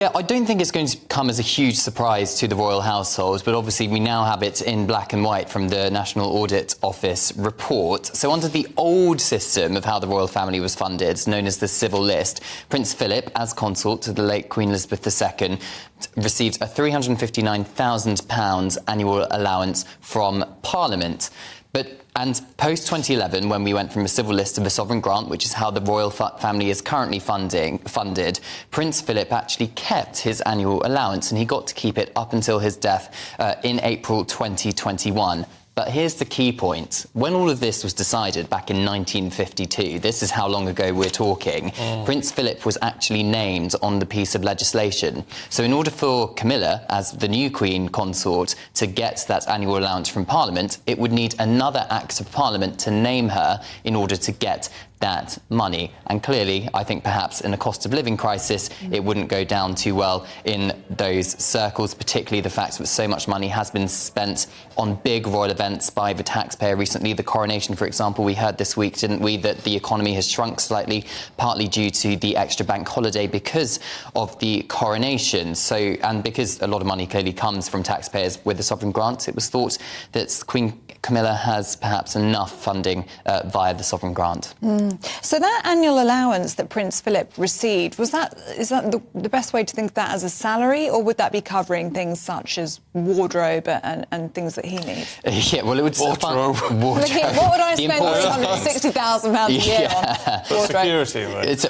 Yeah, I don't think it's going to come as a huge surprise to the royal household, but obviously we now have it in black and white from the National Audit Office report. So under the old system of how the royal family was funded, known as the civil list, Prince Philip, as consort to the late Queen Elizabeth II, received a £359,000 annual allowance from Parliament. And post-2011, when we went from a civil list to a sovereign grant, which is how the royal family is currently funded, Prince Philip actually kept his annual allowance, and he got to keep it up until his death in April 2021. But here's the key point. When all of this was decided back in 1952, this is how long ago we're talking, Prince Philip was actually named on the piece of legislation. So in order for Camilla, as the new Queen consort, to get that annual allowance from Parliament, it would need another Act of Parliament to name her in order to get that money. And clearly, I think perhaps in a cost of living crisis, it wouldn't go down too well in those circles, particularly the fact that so much money has been spent on big royal events by the taxpayer recently. The coronation, for example, we heard this week, didn't we, that the economy has shrunk slightly, partly due to the extra bank holiday because of the coronation. So, and because a lot of money clearly comes from taxpayers with the sovereign grant, it was thought that Queen Camilla has perhaps enough funding via the sovereign grant. So that annual allowance that Prince Philip received, is that the best way to think of that as a salary, or would that be covering things such as wardrobe and things that he needs? Yeah, well, it would... Wardrobe. What would I spend £360,000 a year on? Security, right? It's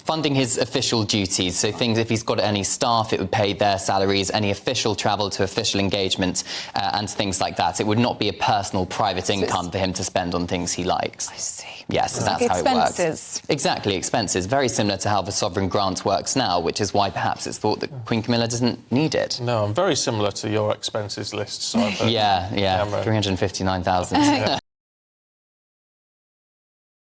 funding his official duties. So things, if he's got any staff, it would pay their salaries, any official travel to official engagements and things like that. It would not be a personal, private income for him to spend on things he likes. I see. Yes, that's how it works. Exactly, expenses. Very similar to how the sovereign grant works now, which is why perhaps it's thought that Queen Camilla doesn't need it. No, I'm very similar to your expenses list. So yeah, 359,000.